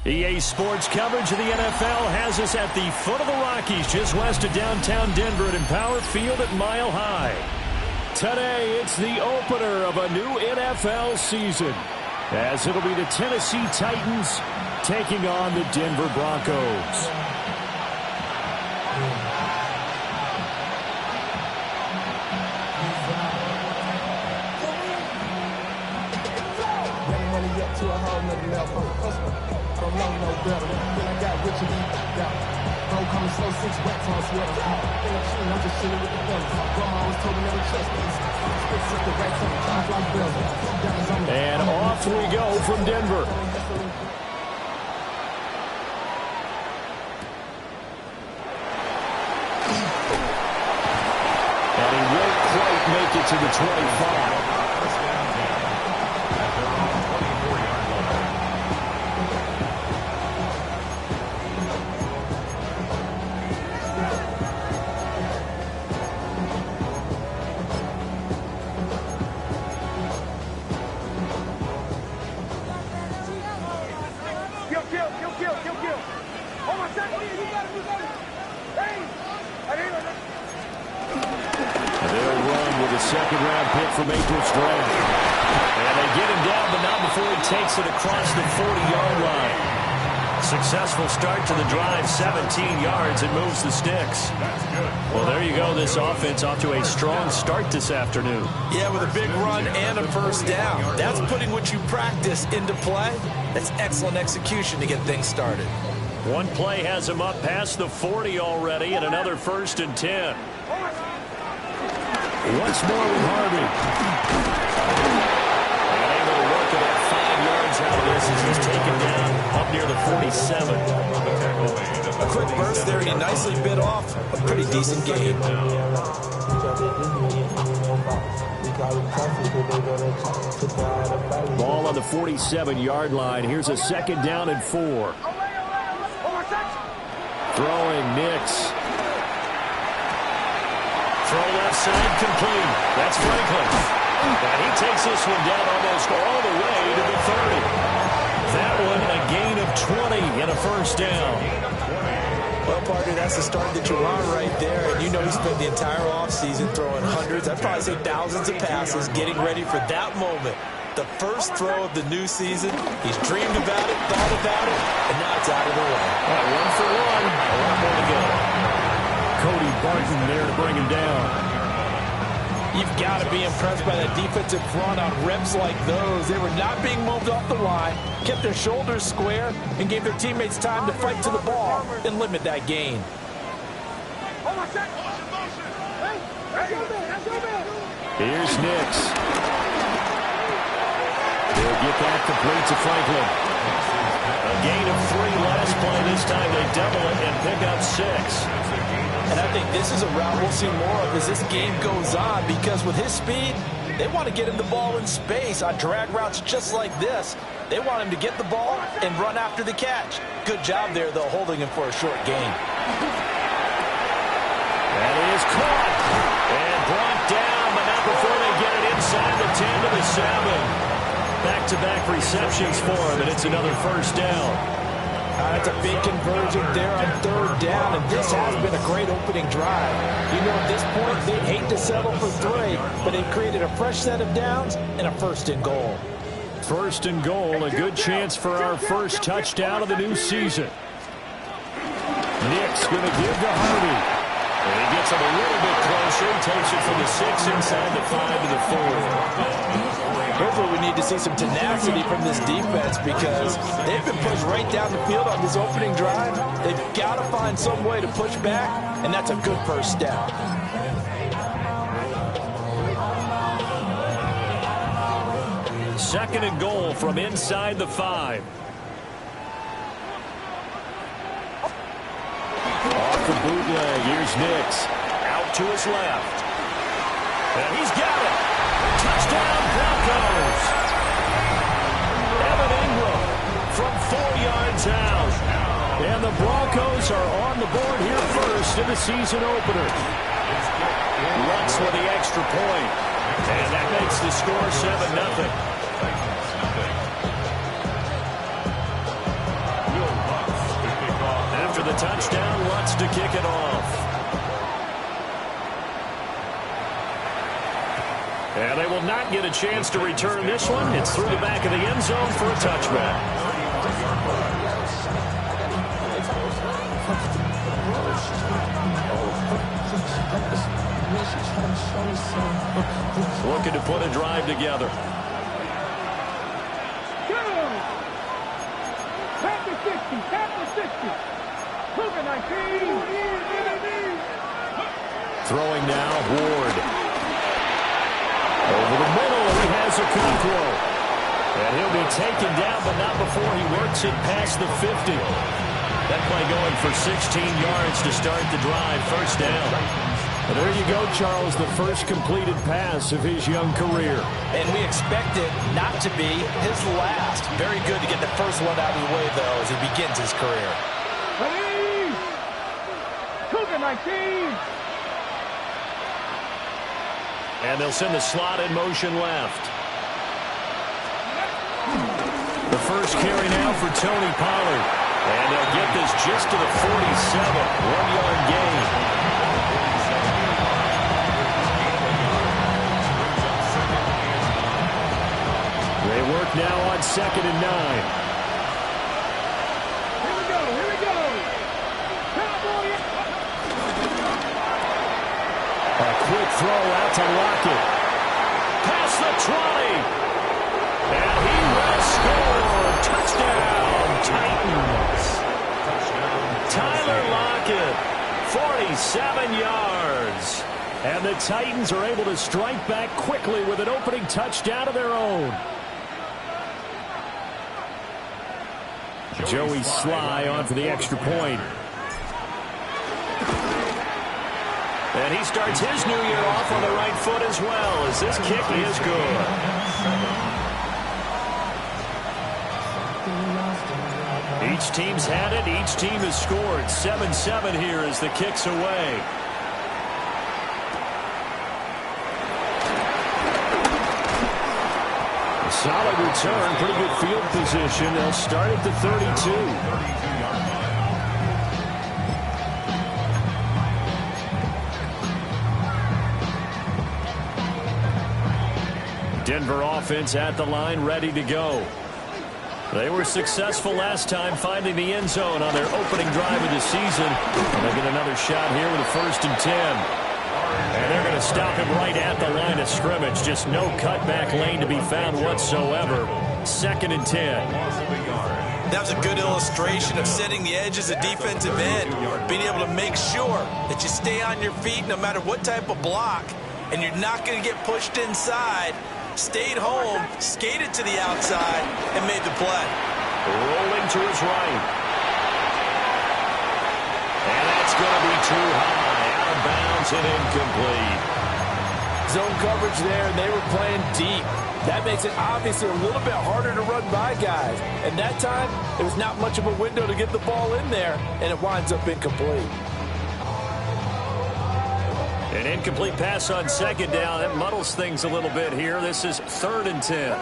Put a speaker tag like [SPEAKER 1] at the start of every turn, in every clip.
[SPEAKER 1] EA Sports coverage of the NFL has us at the foot of the Rockies, just west of downtown Denver at Empower Field at Mile High. Today, it's the opener of a new NFL season, as it'll be the Tennessee Titans taking on the Denver Broncos. And off we go from Denver. And he won't quite make it to the 25. Second-round pick from April's draft. And they get him down, but not before he takes it across the 40-yard line. Successful start to the drive, 17 yards, and moves the sticks. Well, there you go. This offense off to a strong start this afternoon.
[SPEAKER 2] Yeah, with a big run and a first down. That's putting what you practice into play. That's excellent execution to get things started.
[SPEAKER 1] One play has him up past the 40 already, and another 1st and 10. Once more with Harvey. And able to work it at 5 yards out of this as he's taken down up near the 47.
[SPEAKER 2] A quick burst there. He nicely bit off a pretty decent gain.
[SPEAKER 1] Ball on the 47-yard line. Here's a 2nd down and 4. Throwing Nix. Throw left side complete. That's Franklin. And he takes this one down almost all the way to the 30. That one a gain of 20 and a first down.
[SPEAKER 2] Well, partner, that's the start that you want right there. And you know he spent the entire offseason throwing hundreds, I'd probably say thousands of passes, getting ready for that moment. The first throw of the new season. He's dreamed about it, thought about it, and now it's out of the way.
[SPEAKER 1] All right, 1 for 1. A lot more to go. Cody Barton there to bring him down.
[SPEAKER 3] You've got to be impressed by that defensive front on reps like those. They were not being moved off the line, kept their shoulders square, and gave their teammates time to fight to the ball and limit that gain.
[SPEAKER 1] Here's Nix. They'll get that complete to Franklin. A gain of 3 last play. This time they double it and pick up 6.
[SPEAKER 3] And I think this is a route we'll see more of as this game goes on, because with his speed, they want to get him the ball in space on drag routes just like this. They want him to get the ball and run after the catch. Good job there, though, holding him for a short gain.
[SPEAKER 1] That is caught and brought down, but not before they get it inside the 10 to the 7. Back-to-back receptions for him, and it's another first down.
[SPEAKER 3] That's a big conversion there on 3rd down, and this has been a great opening drive. You know, at this point, they'd hate to settle for 3, but they created a fresh set of downs and a 1st and goal.
[SPEAKER 1] 1st and goal, a good chance for our first touchdown of the new season. Nix going to give to Harvey. And he gets him a little bit closer, takes it from the 6 inside the 5 to the 4.
[SPEAKER 3] Here's where we need to see some tenacity from this defense, because they've been pushed right down the field on this opening drive. They've got to find some way to push back, and that's a good first step.
[SPEAKER 1] Second and goal from inside the 5. Off the bootleg, here's Nix. Out to his left. And he's got it. Touchdown, Broncos. Evan Ingram from 4 yards out. And the Broncos are on the board here first in the season opener. Lutz with the extra point. And that makes the score 7-0. touchdown. Lutz to kick it off. And they will not get a chance to return this one. It's through the back of the end zone for a touchback. Looking to put a drive together. Throwing now, Ward. Over the middle, he has a Okonkwo. And he'll be taken down, but not before he works it past the 50. That play going for 16 yards to start the drive. First down. Well, there you go, Charles, the first completed pass of his young career.
[SPEAKER 3] And we expect it not to be his last. Very good to get the first one out of the way, though, as he begins his career.
[SPEAKER 4] Ready? Cougar 19.
[SPEAKER 1] And they'll send the slot in motion left. The first carry now for Tony Pollard. And they'll get this just to the 47. 1-yard gain. They work now on 2nd and 9.
[SPEAKER 4] Here we go, here we go. Cowboy.
[SPEAKER 1] A quick throw out to Lockett. Past the 20. And he will score. Touchdown, Titans. Tyler Lockett, 47 yards. And the Titans are able to strike back quickly with an opening touchdown of their own. Joey Sly on for the extra point. And he starts his new year off on the right foot as well, as this kick is good. Each team's had it. Each team has scored. 7-7 here as the kick's away. A solid return. Pretty good field position. They'll start at the 32. Denver offense at the line, ready to go. They were successful last time finding the end zone on their opening drive of the season. And they get another shot here with a 1st and 10. And they're going to stop him right at the line of scrimmage. Just no cutback lane to be found whatsoever. 2nd and 10.
[SPEAKER 2] That was a good illustration of setting the edge as a defensive end. Being able to make sure that you stay on your feet no matter what type of block. And you're not going to get pushed inside. Stayed home, skated to the outside, and made the play.
[SPEAKER 1] Rolling to his right. And that's going to be too high. Out of bounds and incomplete.
[SPEAKER 3] Zone coverage there, and they were playing deep. That makes it obviously a little bit harder to run by guys. And that time, there was not much of a window to get the ball in there, and it winds up incomplete.
[SPEAKER 1] An incomplete pass on 2nd down. That muddles things a little bit here. This is 3rd and 10.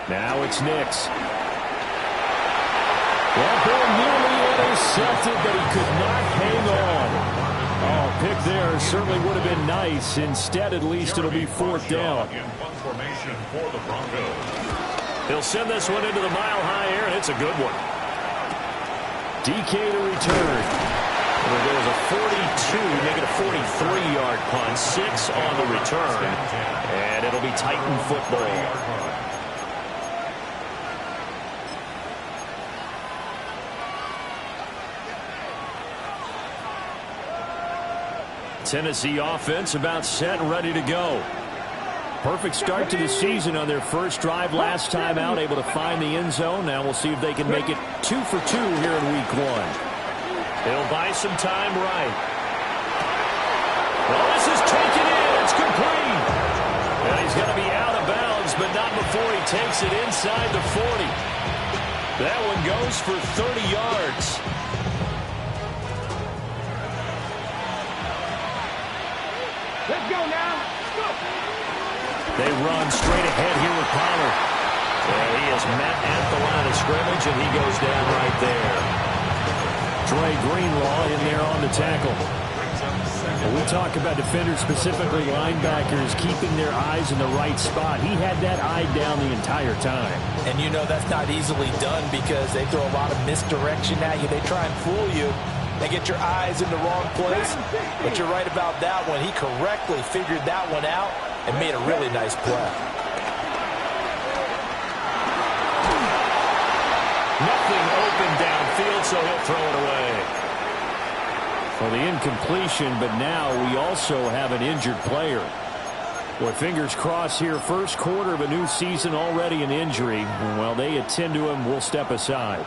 [SPEAKER 1] Now it's Nix. That ball nearly intercepted, but he could not hang on. Oh, pick there certainly would have been nice. Instead, at least, it'll be 4th down. He'll send this one into the mile-high air, and it's a good one. DK to return. It'll go as a 42, make it a 43-yard punt. 6 on the return. And it'll be Titan football. Tennessee offense about set and ready to go. Perfect start to the season on their first drive last time out, able to find the end zone. Now we'll see if they can make it 2 for 2 here in week 1. They'll buy some time right. Well, this is taken in. It's complete. And he's going to be out of bounds, but not before he takes it inside the 40. That one goes for 30 yards.
[SPEAKER 4] Let's go now. Go.
[SPEAKER 1] They run straight ahead here with Pollard. And he is met at the line of scrimmage, and he goes down right there. Dre Greenlaw in there on the tackle. When we talk about defenders, specifically linebackers, keeping their eyes in the right spot, he had that eye down the entire time.
[SPEAKER 3] And you know that's not easily done because they throw a lot of misdirection at you. They try and fool you and get your eyes in the wrong place. But you're right about that one. He correctly figured that one out and made a really nice play.
[SPEAKER 1] Nothing open downfield, so he'll throw it away. For the incompletion, but now we also have an injured player. Boy, fingers crossed here. First quarter of a new season, already an injury. While they attend to him, we'll step aside.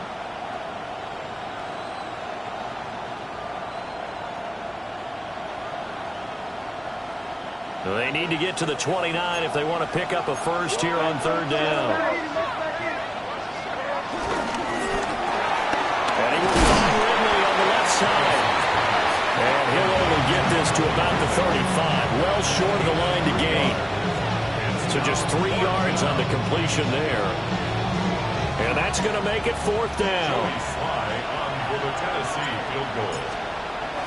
[SPEAKER 1] They need to get to the 29 if they want to pick up a first here on third down. And he will find Ridley on the left side. And he'll only get this to about the 35. Well short of the line to gain. So just 3 yards on the completion there. And that's going to make it fourth down.
[SPEAKER 5] For the Tennessee field goal.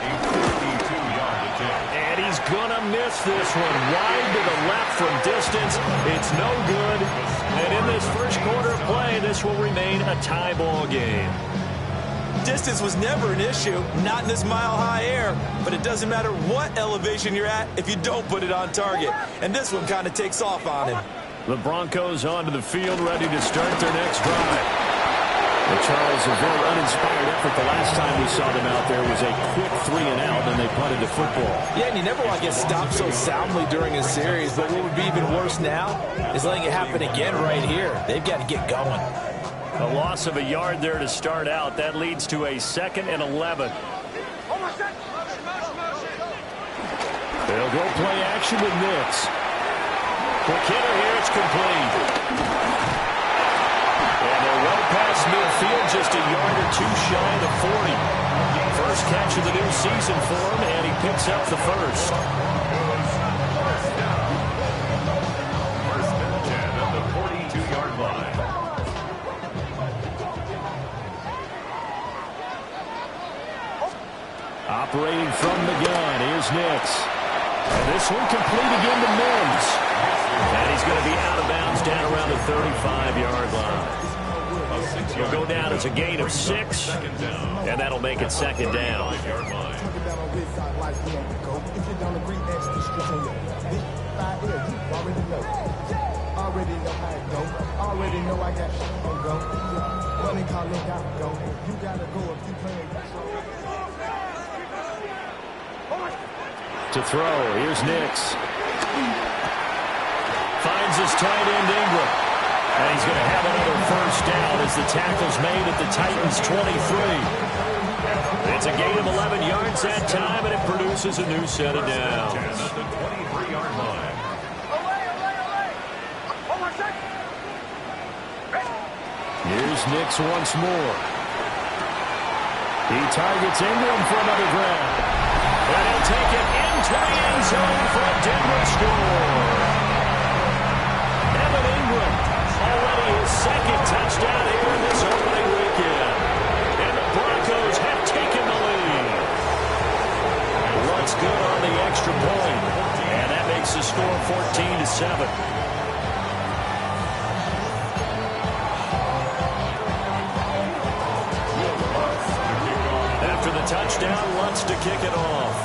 [SPEAKER 5] A 52-yard attempt.
[SPEAKER 1] And he's going to miss this one. Wide to the left from distance. It's no good. And in this first quarter of play, this will remain a tie ball game.
[SPEAKER 2] Distance was never an issue, not in this mile-high air, but it doesn't matter what elevation you're at if you don't put it on target. And this one kind of takes off on him.
[SPEAKER 1] The Broncos onto the field, ready to start their next drive. And Charles, a very uninspired effort. The last time we saw them out there was a quick 3-and-out, and they punted the football.
[SPEAKER 3] Yeah, and you never want to get stopped so soundly during a series, but what would be even worse now is letting it happen again right here. They've got to get going.
[SPEAKER 1] A loss of a yard there to start out. That leads to a 2nd and 11. They'll go play action with Nix. Quick hitter here. It's complete. And they're well past midfield, just a yard or two shy of the 40. First catch of the new season for him, and he picks up the first.
[SPEAKER 5] First and 10 at the 42-yard line.
[SPEAKER 1] Operating from the gun, here's Nix. And this one complete again to Mims. And he's going to be out of bounds down around the 35-yard line. He'll go down as a gain of 6, and that'll make it 2nd down. To throw, here's Nix. Finds his tight end Ingram. And he's going to have another first down as the tackle's made at the Titans' 23. It's a gain of 11 yards that time, and it produces a new set of downs.
[SPEAKER 5] At the 23-yard line.
[SPEAKER 1] Here's Nix once more. He targets Ingram for another grab. And he'll take it into the end zone for a Denver score. Evan Ingram, already his 2nd touchdown here in this opening weekend. And the Broncos have taken the lead. What's good on the extra point? And that makes the score 14-7. After the touchdown, wants to kick it off.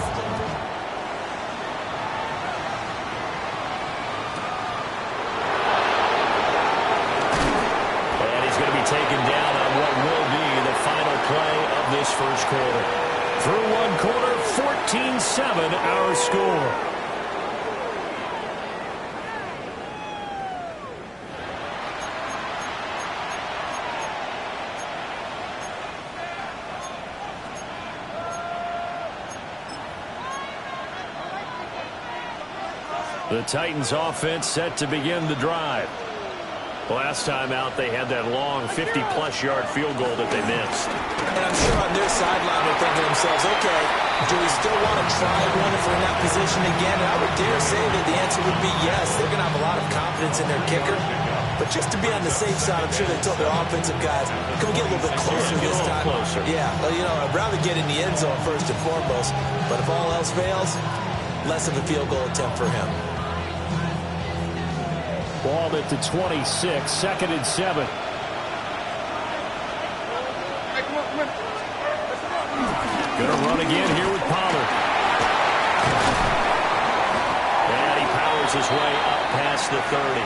[SPEAKER 1] And he's going to be taken down on what will be the final play of this first quarter. Through one quarter, 14-7 our score. The Titans offense set to begin the drive. Last time out, they had that long 50-plus yard field goal that they missed.
[SPEAKER 2] And I'm sure on their sideline they're thinking to themselves, okay, do we still want to try one if we're in that position again? And I would dare say that the answer would be yes. They're going to have a lot of confidence in their kicker. But just to be on the safe side, I'm sure they told their offensive guys, can we get a little bit closer this time? Yeah, well, you know, I'd rather get in the end zone first and foremost. But if all else fails, less of a field goal attempt for him.
[SPEAKER 1] Ball at the 26, 2nd and 7. Gonna run again here with Pollard. And he powers his way up past the 30.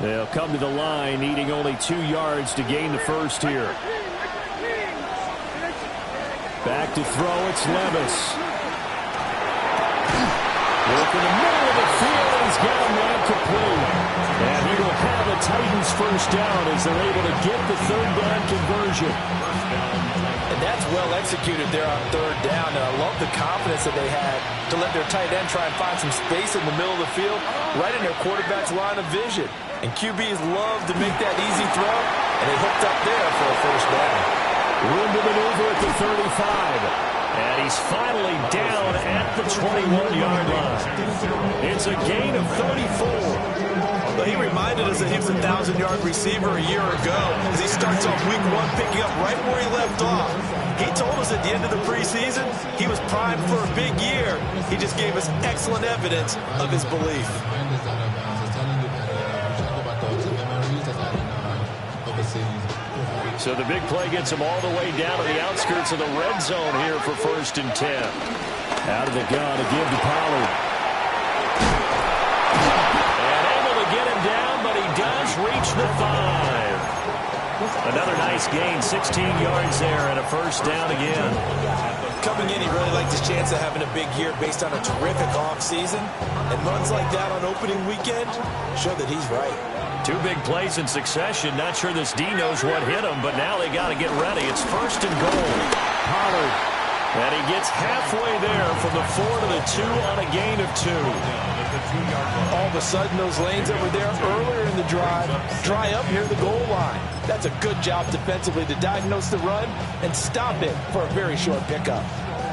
[SPEAKER 1] They'll come to the line, needing only 2 yards to gain the first here. Back to throw, it's Levis. Work in the middle of the field, he's got him ran complete. And he will have the Titans first down as they're able to get the 3rd down conversion.
[SPEAKER 3] And that's well executed there on 3rd down. And I love the confidence that they had to let their tight end try and find some space in the middle of the field, right in their quarterback's line of vision. And QBs love to make that easy throw, and they hooked up there for a first down.
[SPEAKER 1] Room to maneuver at the 35. And he's finally down at the 21-yard line. It's a gain of 34.
[SPEAKER 2] Well, he reminded us that he was a 1,000-yard receiver a year ago as he starts off week 1 picking up right where he left off. He told us at the end of the preseason he was primed for a big year. He just gave us excellent evidence of his belief.
[SPEAKER 1] So the big play gets him all the way down to the outskirts of the red zone here for 1st and 10. Out of the gun to give to Pollard. And able to get him down, but he does reach the 5. Another nice gain, 16 yards there and a first down again.
[SPEAKER 2] Coming in, he really liked his chance of having a big year based on a terrific offseason. And runs like that on opening weekend show that he's right.
[SPEAKER 1] 2 big plays in succession. Not sure this D knows what hit him, but now they got to get ready. It's 1st and goal. Pollard. And he gets halfway there from the 4 to the 2 on a gain of 2.
[SPEAKER 3] All of a sudden, those lanes that were there earlier in the drive dry up near the goal line. That's a good job defensively to diagnose the run and stop it for a very short pickup.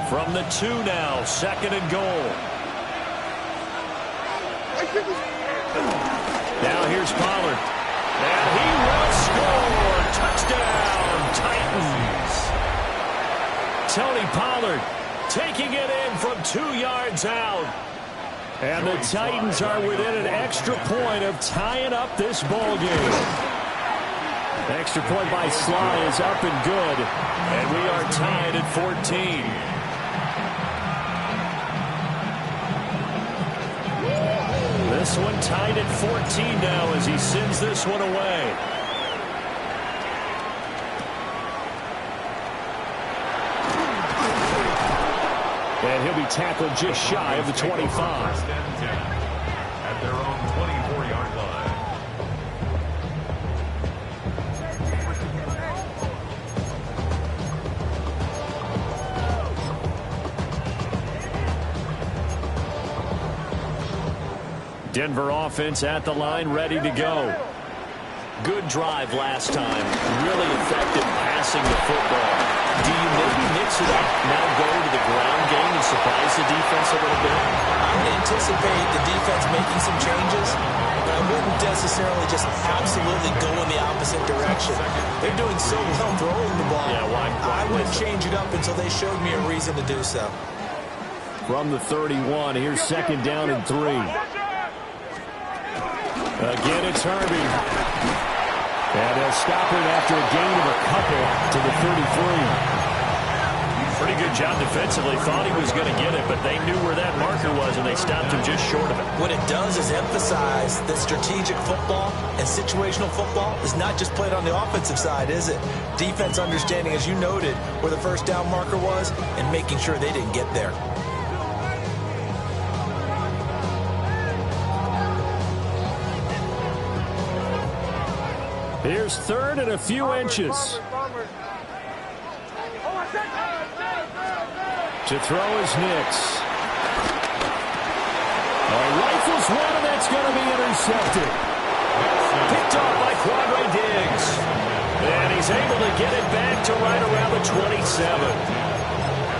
[SPEAKER 1] From the 2 now, 2nd and goal. Now here's Pollard. And he will score. Touchdown, Titans. Tony Pollard taking it in from 2 yards out. And the Titans are within an extra point of tying up this ball game. Extra point by Sly is up and good. And we are tied at 14. This one tied at 14 now as he sends this one away. And he'll be tackled just shy of the 25.
[SPEAKER 5] At their own 24-yard line.
[SPEAKER 1] Denver offense at the line, ready to go. Good drive last time. Really effective passing the football. Do you maybe mix it up, now go to the ground game and surprise the defense a little bit?
[SPEAKER 2] I would anticipate the defense making some changes, but I wouldn't necessarily just absolutely go in the opposite direction. They're doing so well throwing the ball.
[SPEAKER 1] Yeah, why
[SPEAKER 2] I wouldn't change it up until they showed me a reason to do so.
[SPEAKER 1] From the 31, here's 2nd down and 3. Again, it's Herbie. And they'll stop him after a gain of a couple to the 33. Pretty good job defensively. Thought he was going to get it, but they knew where that marker was, and they stopped him just short of it.
[SPEAKER 2] What it does is emphasize that strategic football and situational football is not just played on the offensive side, is it? Defense understanding, as you noted, where the first down marker was and making sure they didn't get there.
[SPEAKER 1] Here's 3rd and a few inches. To throw is Nix. A right this one, and that's going to be intercepted. Picked off by Quandre Diggs. And he's able to get it back to right around the 27.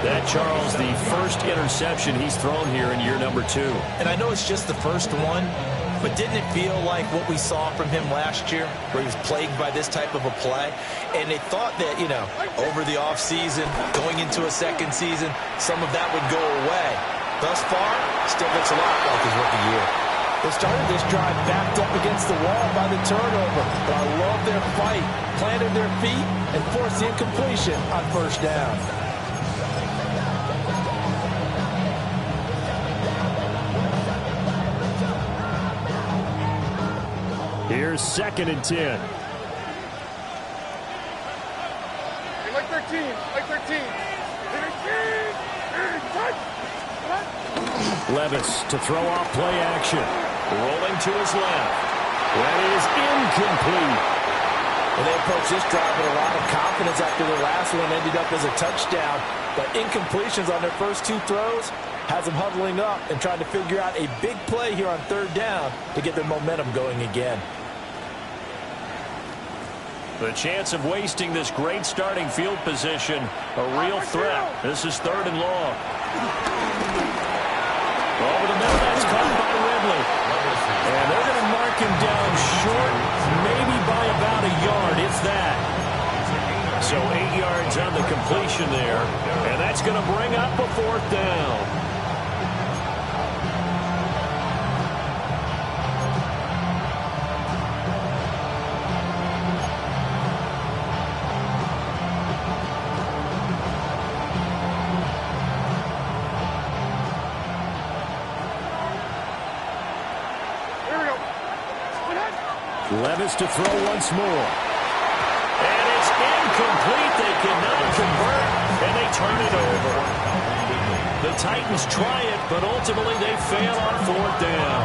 [SPEAKER 1] That, Charles, the first interception he's thrown here in year number 2.
[SPEAKER 3] And I know it's just the first one, but didn't it feel like what we saw from him last year, where he was plagued by this type of a play? And they thought that, you know, over the offseason, going into a second season, some of that would go away. Thus far, still looks a lot like his rookie year. They started this drive backed up against the wall by the turnover, but I love their fight, planted their feet, and forced the incompletion on first down.
[SPEAKER 1] Here's 2nd and 10.
[SPEAKER 4] Like 13. Like 13.
[SPEAKER 1] Levis to throw off play action. Rolling to his left. That is incomplete.
[SPEAKER 3] And they approached this drive with a lot of confidence after their last one ended up as a touchdown. But incompletions on their first 2 throws has them huddling up and trying to figure out a big play here on 3rd down to get their momentum going again.
[SPEAKER 1] The chance of wasting this great starting field position, a real threat. This is 3rd and long. Over the middle, that's caught by Ridley. And they're going to mark him down short, maybe by about a yard, if that. So 8 yards on the completion there, and that's going to bring up a 4th down. Levis to throw once more. And it's incomplete. They cannot convert, and they turn it over. The Titans try it, but ultimately they fail on 4th down.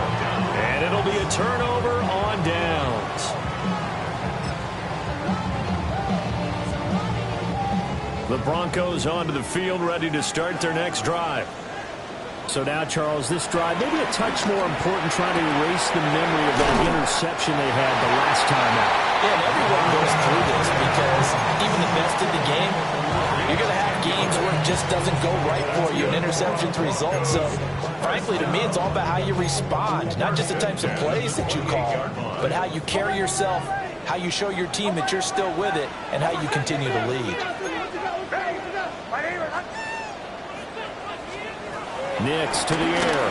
[SPEAKER 1] And it'll be a turnover on downs. The Broncos onto the field, ready to start their next drive. So now, Charles, this drive, maybe a touch more important, trying to erase the memory of that interception they had the last time out.
[SPEAKER 3] Yeah, and everyone goes through this because even the best in the game, you're going to have games where it just doesn't go right for you, and interceptions result. So, frankly, to me, it's all about how you respond, not just the types of plays that you call, but how you carry yourself, how you show your team that you're still with it, and how you continue to lead.
[SPEAKER 1] Nix to the air.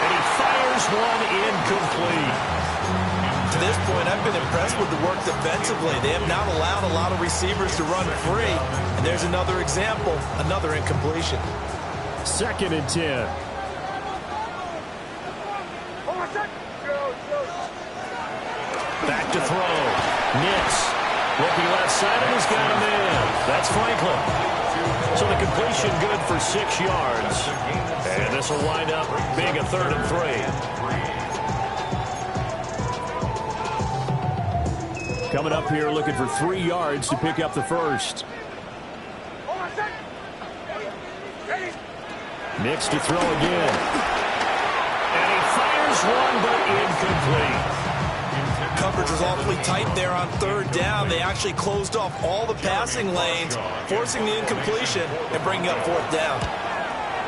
[SPEAKER 1] And he fires one incomplete.
[SPEAKER 3] To this point, I've been impressed with the work defensively. They have not allowed a lot of receivers to run free. And there's another example, another incompletion.
[SPEAKER 1] 2nd and 10. Back to throw. Nix looking left side, and he's got him in. That's Franklin. So the completion good for 6 yards. And this will wind up being a 3rd and 3. Coming up here looking for 3 yards to pick up the first. Nix to throw again. And he fires one, but incomplete.
[SPEAKER 3] Coverage was awfully tight there on 3rd down. They actually closed off all the passing lanes, forcing the incompletion and bringing up 4th down.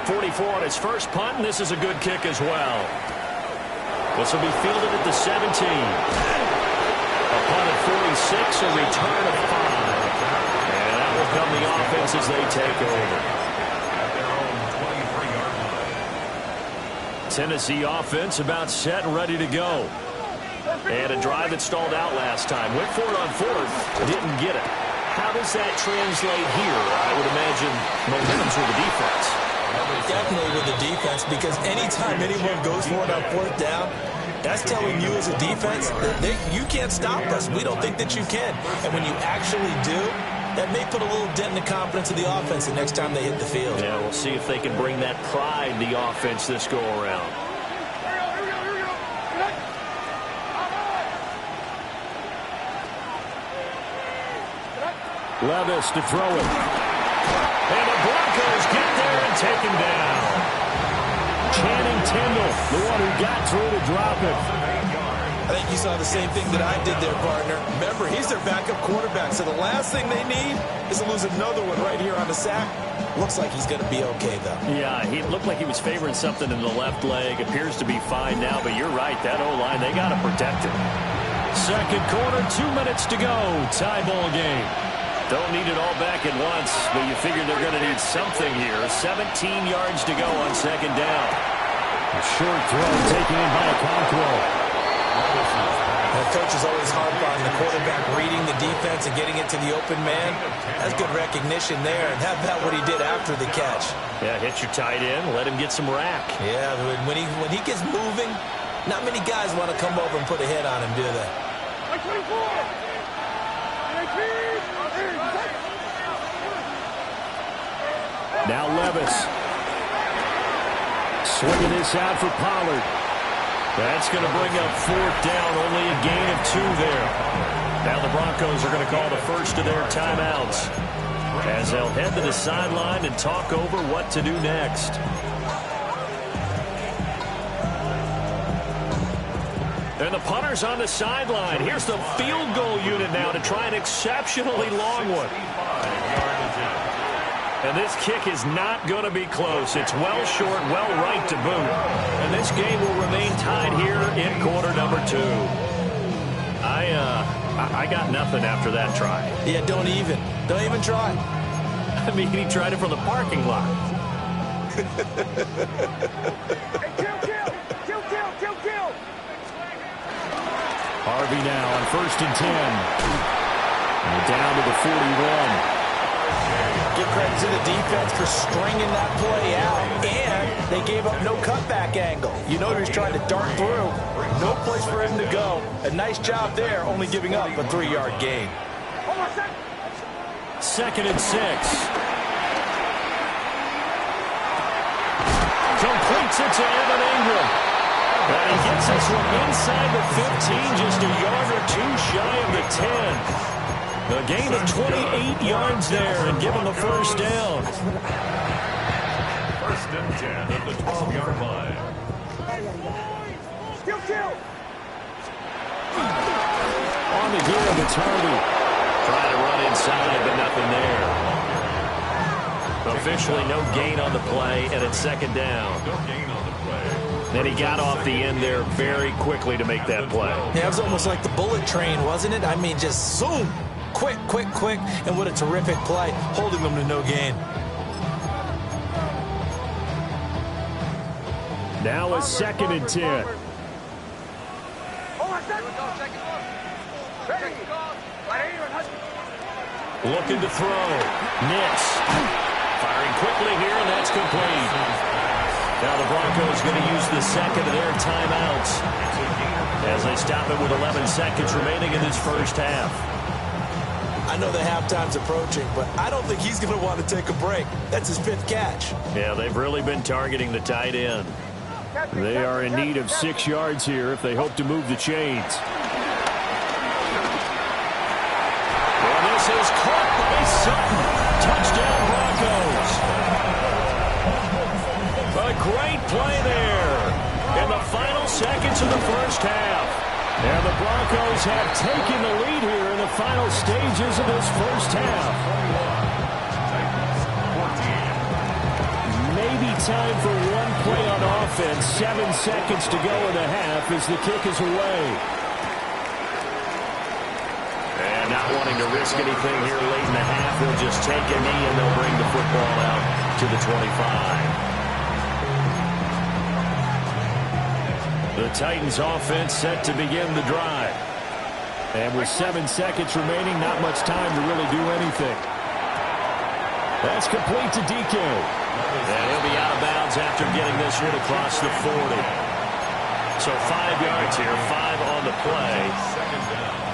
[SPEAKER 1] 44 on his first punt, and this is a good kick as well. This will be fielded at the 17. A punt at 46, a return of 5. And that will come the offense as they take over. Tennessee offense about set and ready to go. And a drive that stalled out last time. Went for it on 4th, didn't get it. How does that translate here? I would imagine momentum's with the defense.
[SPEAKER 3] Definitely with the defense, because anytime anyone goes for it on 4th down, that's telling you as a defense that you can't stop us. We don't think that you can. And when you actually do, that may put a little dent in the confidence of the offense the next time they hit the field.
[SPEAKER 1] Yeah, we'll see if they can bring that pride to the offense this go around. Levis to throw it. And the Broncos get there and take him down. Channing Tindall, the one who got through to drop it.
[SPEAKER 2] I think you saw the same thing that I did there, partner. Remember, he's their backup quarterback, so the last thing they need is to lose another one right here on the sack. Looks like he's going to be okay, though.
[SPEAKER 1] Yeah, he looked like he was favoring something in the left leg. Appears to be fine now, but you're right. That O-line, they got to protect it. Second quarter, 2 minutes to go. Tie ball game. Don't need it all back at once, but you figure they're going to need something here. 17 yards to go on second down. A short throw taken in by Okonkwo.
[SPEAKER 2] The coach is always hard on the quarterback reading the defense and getting it to the open man. That's good recognition there, and how about what he did after the catch?
[SPEAKER 1] Yeah, hit your tight end, let him get some rack.
[SPEAKER 2] Yeah, when he gets moving, not many guys want to come over and put a hit on him, do they?
[SPEAKER 1] Now Levis. Swinging this out for Pollard. That's going to bring up fourth down, only a gain of 2 there. Now the Broncos are going to call the first of their timeouts as they'll head to the sideline and talk over what to do next. And the punter's on the sideline. Here's the field goal unit now to try an exceptionally long one. And this kick is not going to be close. It's well short, well right to boot. And this game will remain tied here in quarter number 2. I got nothing after that try.
[SPEAKER 2] Yeah, don't even try.
[SPEAKER 1] I mean, he tried it from the parking lot.
[SPEAKER 4] Kill.
[SPEAKER 1] Harvey now on 1st and 10. And down to the 41.
[SPEAKER 2] Give credit to the defense for stringing that play out, and they gave up no cutback angle. You know he was trying to dart through. No place for him to go. A nice job there, only giving up a 3-yard gain.
[SPEAKER 1] 2nd and 6. Completes it to Evan Ingram. And he gets this one inside the 15, just a yard or 2 shy of the 10. A gain of 28 yards there and give him the first down.
[SPEAKER 5] 1st and 10 at the 12-yard line.
[SPEAKER 1] On the give, it's Harvey. Trying to run inside, but nothing there. Officially no gain on the play, and it's 2nd down.
[SPEAKER 5] No gain on the play.
[SPEAKER 1] Then he got off the end there very quickly to make that play.
[SPEAKER 2] Yeah, it was almost like the bullet train, wasn't it? I mean, just zoom. Quick, and what a terrific play, holding them to no gain.
[SPEAKER 1] Now a 2nd and 10. Looking to throw. Nix. Firing quickly here, and that's complete. Now the Broncos going to use the 2nd of their timeouts as they stop it with 11 seconds remaining in this first half.
[SPEAKER 2] I know the halftime's approaching, but I don't think he's going to want to take a break. That's his 5th catch.
[SPEAKER 1] Yeah, they've really been targeting the tight end. They are in need of 6 yards here if they hope to move the chains. And this is caught by Sutton. Touchdown Broncos. A great play there in the final seconds of the first half. And the Broncos have taken the lead here in the final stages of this first half. Maybe time for one play on offense. 7 seconds to go in the half as the kick is away. And not wanting to risk anything here late in the half, they'll just take a knee and they'll bring the football out to the 25. The Titans offense set to begin the drive. And with 7 seconds remaining, not much time to really do anything. That's complete to DK. And he'll be out of bounds after getting this one across the 40. So 5 yards here, 5 on the play.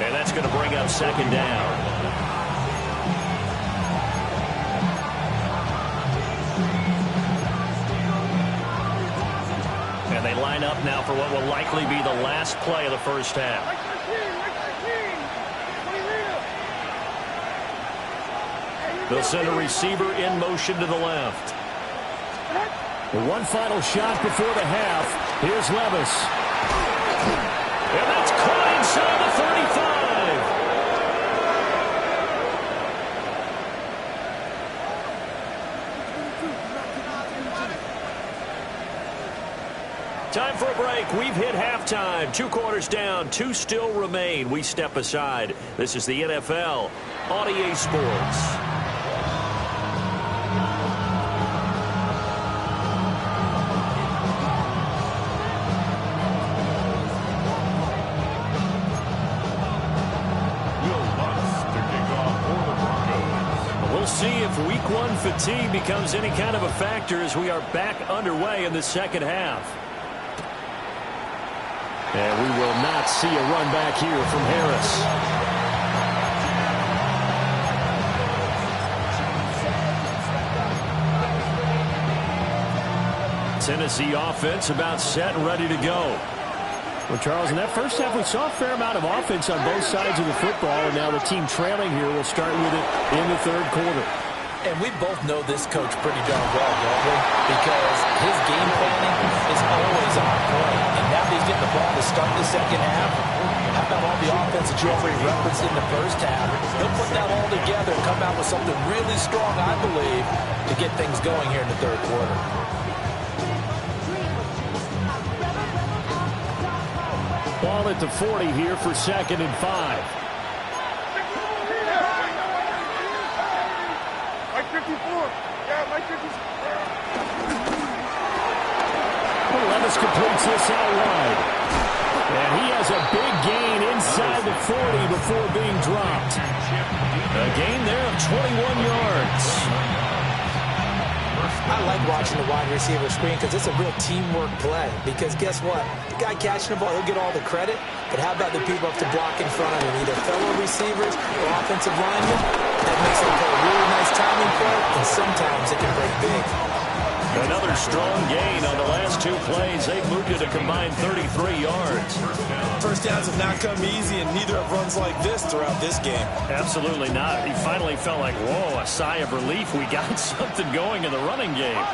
[SPEAKER 1] And that's going to bring up 2nd down. And they line up now for what will likely be the last play of the first half. They'll send a receiver in motion to the left. One final shot before the half. Here's Levis. And that's caught inside the 35. Time for a break. We've hit halftime. 2 quarters down. 2 still remain. We step aside. This is the NFL on EA Sports. See if week 1 fatigue becomes any kind of a factor as we are back underway in the second half. And we will not see a run back here from Harris. Tennessee offense about set and ready to go. Well, Charles, in that first half, we saw a fair amount of offense on both sides of the football, and now the team trailing here will start with it in the third quarter.
[SPEAKER 3] And we both know this coach pretty darn well, don't we? Because his game planning is always on point. And now that he's getting the ball to start the second half, how about all the offense that you already referenced in the first half? He'll put that all together and come out with something really strong, I believe, to get things going here in the third quarter.
[SPEAKER 1] Ball at the 40 here for 2nd and 5.
[SPEAKER 4] Mike 54. Yeah, Mike 54.
[SPEAKER 1] Levis completes this out wide. And he has a big gain inside the 40 before being dropped. A gain there of 21 yards.
[SPEAKER 2] I like watching the wide receiver screen because it's a real teamwork play. Because guess what? The guy catching the ball, he'll get all the credit. But how about the people up to block in front of him? Either fellow receivers or offensive linemen. That makes it a really nice timing play, and sometimes it can break big.
[SPEAKER 1] Another strong gain on the last 2 plays. They've moved it a combined 33 yards.
[SPEAKER 2] First downs have not come easy, and neither have runs like this throughout this game.
[SPEAKER 1] Absolutely not. He finally felt like, whoa, a sigh of relief. We got something going in the running game.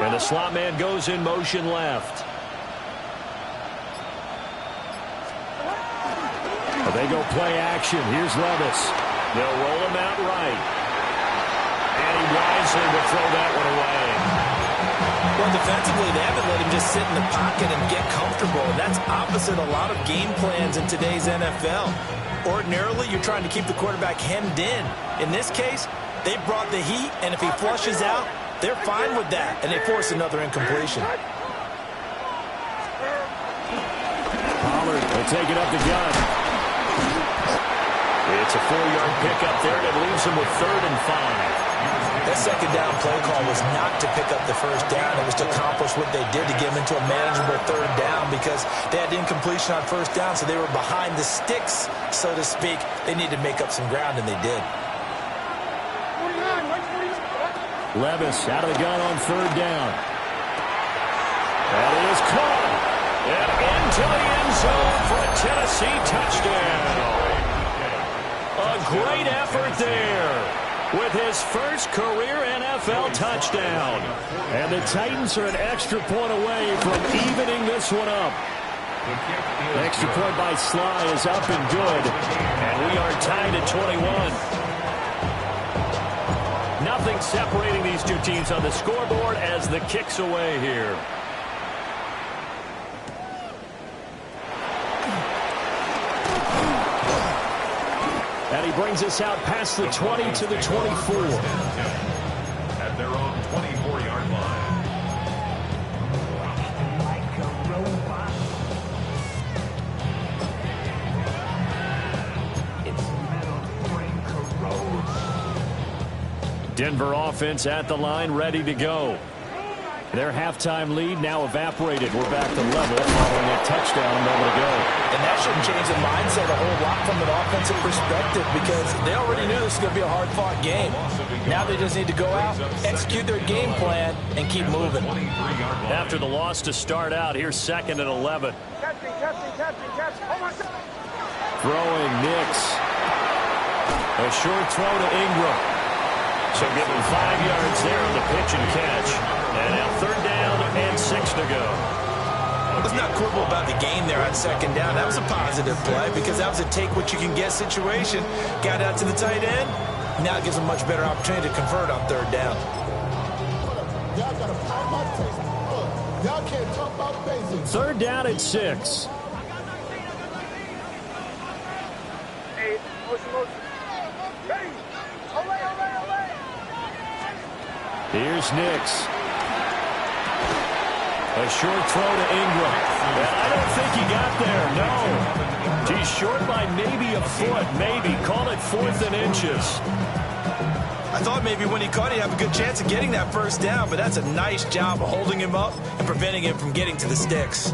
[SPEAKER 1] And the slot man goes in motion left. They go play action. Here's Levis. They'll roll him out right. And he wisely will throw that one away.
[SPEAKER 3] Well, defensively, they haven't let him just sit in the pocket and get comfortable. And that's opposite a lot of game plans in today's NFL. Ordinarily, you're trying to keep the quarterback hemmed in. In this case, they brought the heat, and if he flushes out, they're fine with that, and they force another incompletion.
[SPEAKER 1] Pollard will take it up the gun. It's a 4-yard pickup there, and it leaves him with 3rd and 5.
[SPEAKER 3] That second down play call was not to pick up the first down. It was to accomplish what they did to get him into a manageable 3rd down because they had incompletion on first down, so they were behind the sticks, so to speak. They needed to make up some ground, and they did.
[SPEAKER 1] Levis out of the gun on 3rd down. That is caught. And into the end zone for a Tennessee touchdown. A great effort there with his first career NFL touchdown. And the Titans are an extra point away from evening this one up. The extra point by Sly is up and good. And we are tied at 21. Nothing separating these two teams on the scoreboard as the kick's away here. And he brings us out past the 20 to the 24.
[SPEAKER 5] At their own 24-yard line.
[SPEAKER 1] Denver offense at the line, ready to go. Their halftime lead now evaporated. We're back to level following a touchdown a moment ago.
[SPEAKER 3] And that shouldn't change the mindset a whole lot from an offensive perspective because they already knew this was going to be a hard-fought game. Now they just need to go out, execute their game plan, and keep moving.
[SPEAKER 1] After the loss to start out, here's 2nd and 11.
[SPEAKER 4] Catching. Oh, my God.
[SPEAKER 1] Throwing Nix. A short throw to Ingram. So give him 5 yards there on the pitch and catch. And now 3rd down and 6 to go.
[SPEAKER 2] Let's not quibble about the game there on 2nd down. That was a positive play because that was a take-what-you-can-get situation. Got out to the tight end. Now it gives them a much better opportunity to convert on 3rd down.
[SPEAKER 4] Y'all got to pound my taste. Y'all can't talk about basics.
[SPEAKER 1] 3rd down and 6. Here's Nix. A short throw to Ingram. And I don't think he got there, no. He's short by maybe a foot, maybe. Call it 4th and inches.
[SPEAKER 2] I thought maybe when he caught it, he'd have a good chance of getting that 1st down, but that's a nice job of holding him up and preventing him from getting to the sticks.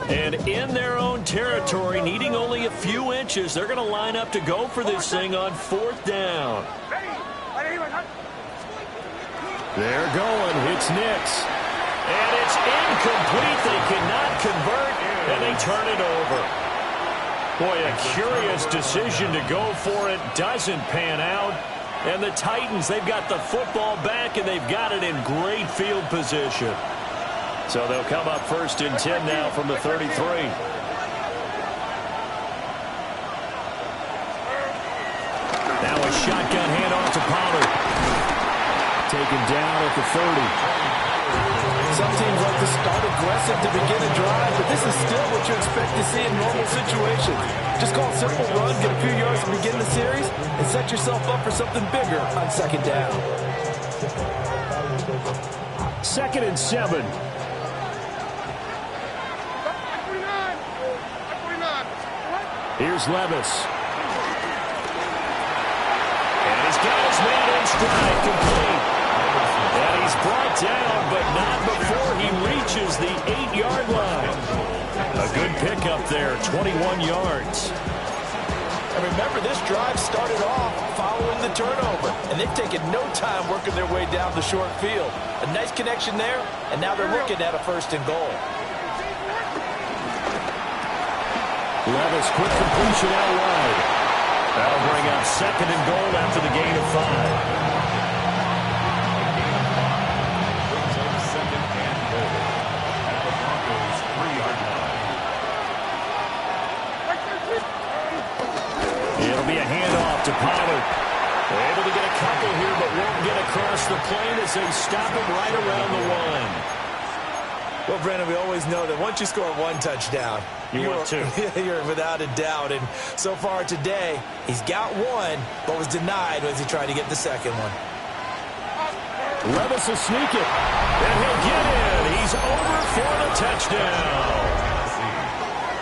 [SPEAKER 1] And in their own territory, needing only a few inches, they're going to line up to go for this thing on 4th down. They're going. It's Nix. And it's incomplete. They cannot convert, and they turn it over. Boy, a curious decision to go for it. Doesn't pan out. And the Titans, they've got the football back, and they've got it in great field position. So they'll come up 1st and 10 now from the 33. Now a shotgun handoff to Pollard. Taken down at the 30.
[SPEAKER 3] Some teams like to start aggressive to begin a drive, but this is still what you expect to see in normal situations. Just call a simple run, get a few yards to begin the series, and set yourself up for something bigger on 2nd down.
[SPEAKER 1] 2nd and 7. Here's Levis. And he's got his man in stride, complete. And he's brought down, but not before he reaches the 8-yard line. A good pickup there, 21 yards.
[SPEAKER 3] And remember, this drive started off following the turnover, and they've taken no time working their way down the short field. A nice connection there, and now they're looking at a 1st and goal.
[SPEAKER 1] Levis, quick completion out wide. That'll bring up 2nd and goal after the gain of 5. It'll be a handoff to Pollard. They're able to get a couple here, but won't get across the plane as they stop him right around the 1.
[SPEAKER 2] Well, Brandon, we always know that once you score 1 touchdown, you're without a doubt. And so far today, he's got 1, but was denied as he tried to get the 2nd one.
[SPEAKER 1] Levis will sneak it, and he'll get in. He's over for the touchdown.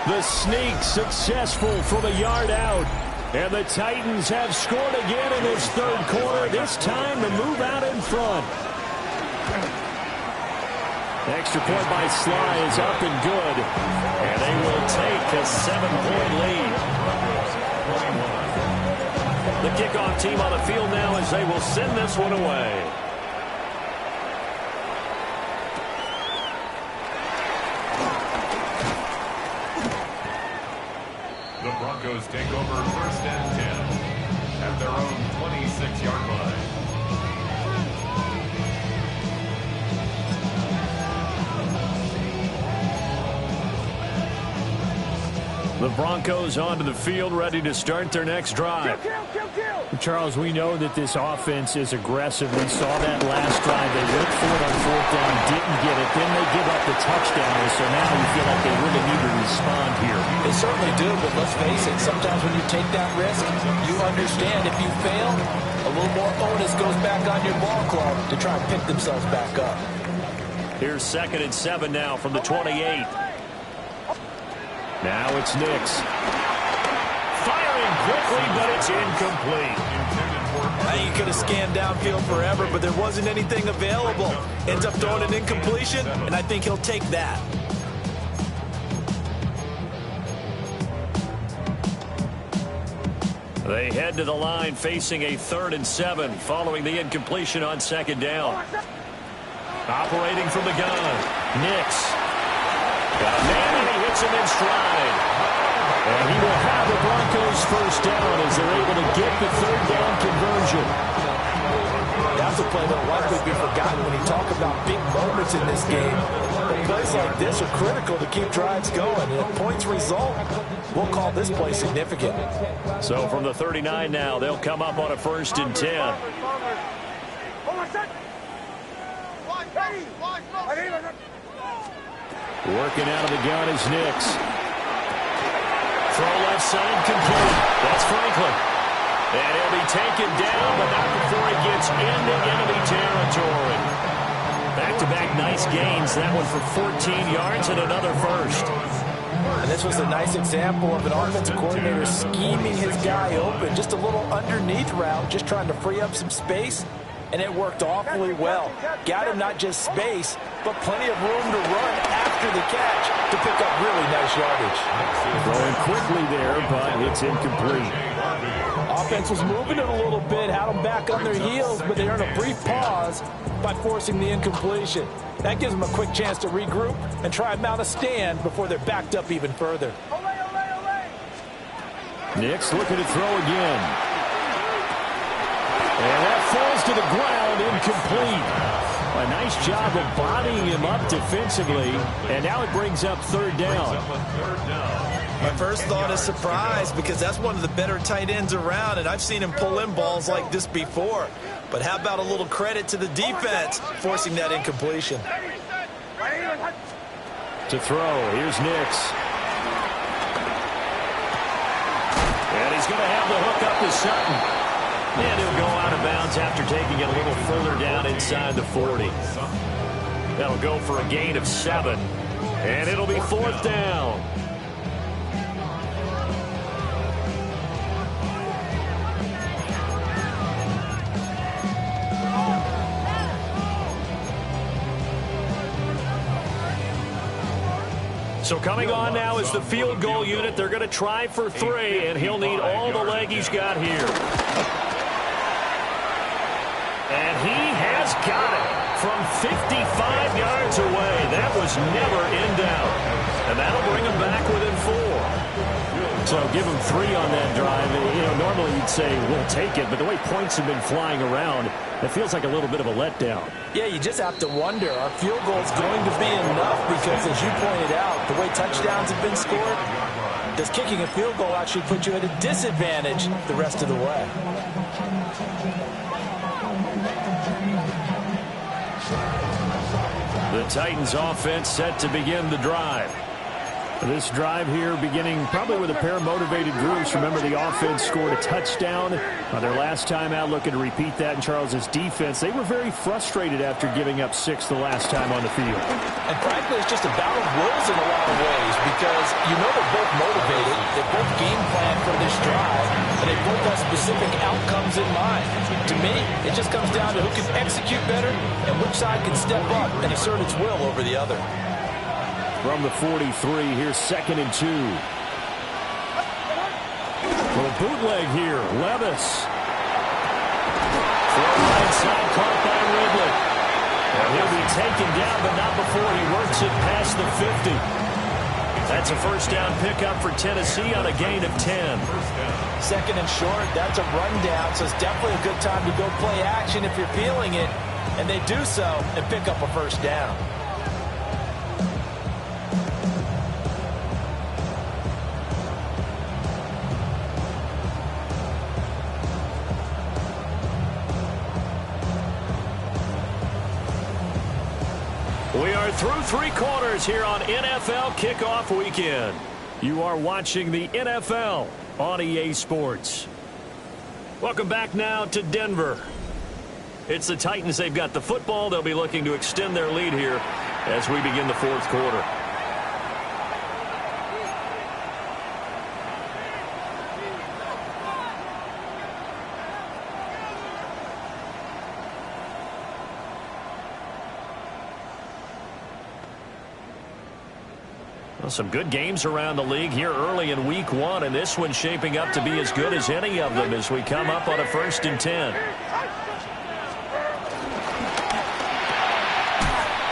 [SPEAKER 1] The sneak successful from a yard out. And the Titans have scored again in this 3rd quarter, this time to move out in front. Extra point by Sly is up and good. And they will take a 7-point lead. The kickoff team on the field now as they will send this one away.
[SPEAKER 5] The Broncos take over 1st and 10 at their own 26-yard line.
[SPEAKER 1] The Broncos onto the field, ready to start their next drive. Charles, we know that this offense is aggressive. We saw that last drive. They went for it on 4th down, didn't get it. Then they give up the touchdown, so now you feel like they really need to respond here.
[SPEAKER 3] They certainly do, but let's face it, sometimes when you take that risk, you understand if you fail, a little more onus goes back on your ball club to try and pick themselves back up.
[SPEAKER 1] Here's 2nd and 7 now from the 28. Now it's Nix. Firing quickly, but it's incomplete.
[SPEAKER 2] He could have scanned downfield forever, but there wasn't anything available. Ends up throwing an incompletion, and I think he'll take that.
[SPEAKER 1] They head to the line facing a 3rd and 7 following the incompletion on 2nd down. Operating from the gun, Nix. Got a man, and he hits puts him in stride. And he will have the Broncos first down as they're able to get the third down conversion.
[SPEAKER 3] That's a play that will likely be forgotten when you talk about big moments in this game. But plays like this are critical to keep drives going. And if points result, we'll call this play significant.
[SPEAKER 1] So from the 39 now, they'll come up on a 1st and 10. Working out of the gun is Nix. Throw left side complete. That's Franklin. And he'll be taken down, but not before he gets into enemy territory. Back-to-back nice gains. That one for 14 yards and another first.
[SPEAKER 3] And this was a nice example of an offensive coordinator scheming his guy open. Just a little underneath route, just trying to free up some space. And it worked awfully well. Got him not just space, but plenty of room to run after the catch to pick up really nice yardage.
[SPEAKER 1] Throwing quickly there, but it's incomplete.
[SPEAKER 3] Offense was moving it a little bit, had them back on their heels, but they earned a brief pause by forcing the incompletion. That gives them a quick chance to regroup and try and mount a stand before they're backed up even further.
[SPEAKER 1] Nix looking to throw again. And that falls to the ground, incomplete. A nice job of bodying him up defensively, and now it brings up third down.
[SPEAKER 2] My first thought is surprise because that's one of the better tight ends around, and I've seen him pull in balls like this before. But how about a little credit to the defense forcing that incompletion?
[SPEAKER 1] To throw, here's Nix. And he's going to have the hook up to Sutton. And he'll go out of bounds after taking it a little further down inside the 40. That'll go for a gain of 7. And it'll be 4th down. So coming on now is the field goal unit. They're going to try for 3, and he'll need all the leg he's got here. And he has got it from 55 yards away. That was never in doubt. And that'll bring him back within 4. So give him 3 on that drive. You know, normally you'd say, we'll take it, but the way points have been flying around, it feels like a little bit of a letdown.
[SPEAKER 3] Yeah, you just have to wonder, are field goals going to be enough? Because as you pointed out, the way touchdowns have been scored, does kicking a field goal actually put you at a disadvantage the rest of the way?
[SPEAKER 1] The Titans offense set to begin the drive. This drive here beginning probably with a pair of motivated groups. Remember, the offense scored a touchdown on their last time out, looking to repeat that in Charles's defense. They were very frustrated after giving up 6 the last time on the field.
[SPEAKER 3] And frankly, it's just a battle of wills in a lot of ways because you know they're both motivated. They both game plan for this drive, and they both have specific outcomes in mind. To me, it just comes down to who can execute better and which side can step up and assert its will over the other.
[SPEAKER 1] From the 43, here's 2nd and 2. Little bootleg here, Levis. Throw right side, caught by Ridley. And he'll be taken down, but not before he works it past the 50. That's a first down pickup for Tennessee on a gain of 10.
[SPEAKER 3] 2nd and short, that's a rundown, so it's definitely a good time to go play action if you're feeling it. And they do so and pick up a first down.
[SPEAKER 1] We are through 3 quarters here on NFL Kickoff Weekend. You are watching the NFL on EA Sports. Welcome back now to Denver. It's the Titans. They've got the football. They'll be looking to extend their lead here as we begin the 4th quarter. Well, some good games around the league here early in week 1, and this one's shaping up to be as good as any of them as we come up on a 1st and 10.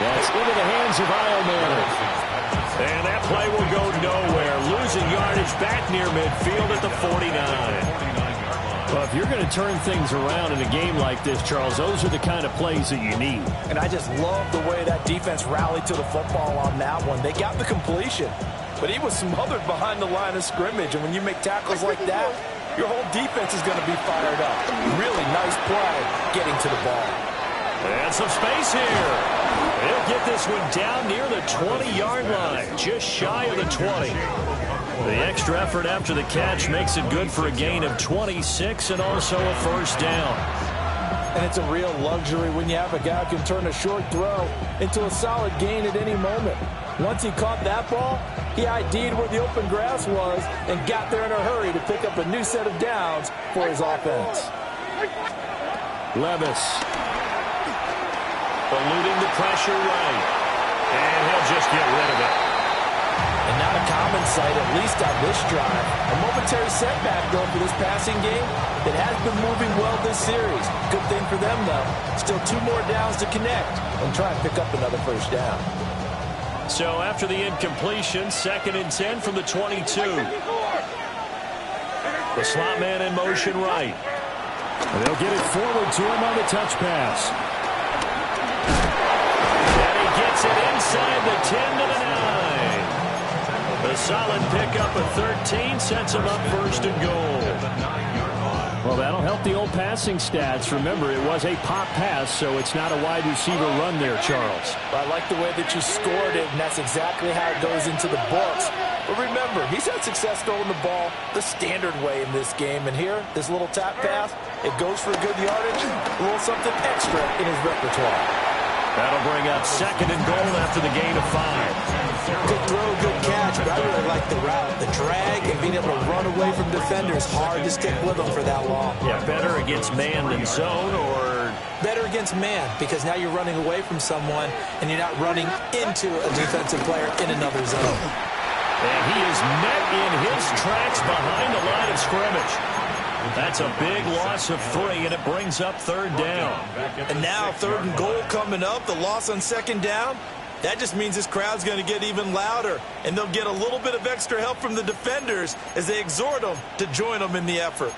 [SPEAKER 1] That's into the hands of Eilman. And that play will go nowhere. Losing yardage back near midfield at the 49. Well, if you're going to turn things around in a game like this, Charles, those are the kind of plays that you need.
[SPEAKER 3] And I just love the way that defense rallied to the football on that one. They got the completion, but he was smothered behind the line of scrimmage. And when you make tackles like that, your whole defense is going to be fired up. Really nice play getting to the ball.
[SPEAKER 1] And some space here. They'll get this one down near the 20-yard line, just shy of the 20. The extra effort after the catch makes it good for a gain of 26 and also a first down.
[SPEAKER 3] And it's a real luxury when you have a guy who can turn a short throw into a solid gain at any moment. Once he caught that ball, he ID'd where the open grass was and got there in a hurry to pick up a new set of downs for his offense.
[SPEAKER 1] Levis. Eluding the pressure right. And he'll just get rid of it.
[SPEAKER 3] And not a common sight, at least on this drive. A momentary setback, though, for this passing game that has been moving well this series. Good thing for them, though. Still 2 more downs to connect and try and pick up another first down.
[SPEAKER 1] So after the incompletion, 2nd and 10 from the 22. The slot man in motion right. And they'll get it forward to him on the touch pass. And he gets it inside the 10 to the 9. A solid pickup of 13 sets him up 1st and goal. Well, that'll help the old passing stats. Remember, it was a pop pass, so it's not a wide receiver run there, Charles.
[SPEAKER 3] I like the way that you scored it, and that's exactly how it goes into the books. But remember, he's had success throwing the ball the standard way in this game. And here, this little tap pass, it goes for good yardage, a little something extra in his repertoire.
[SPEAKER 1] That'll bring up 2nd and goal after the gain of 5.
[SPEAKER 2] Good throw, good catch, but I really like the route. The drag and being able to run away from defenders, hard to stick with them for that long.
[SPEAKER 1] Yeah, better against man than zone, or
[SPEAKER 2] better against man, because now you're running away from someone and you're not running into a defensive player in another zone.
[SPEAKER 1] And he is met in his tracks behind the line of scrimmage. That's a big loss of 3, and it brings up 3rd down.
[SPEAKER 2] And now 3rd and goal coming up, the loss on 2nd down. That just means this crowd's going to get even louder, and they'll get a little bit of extra help from the defenders as they exhort them to join them in the effort.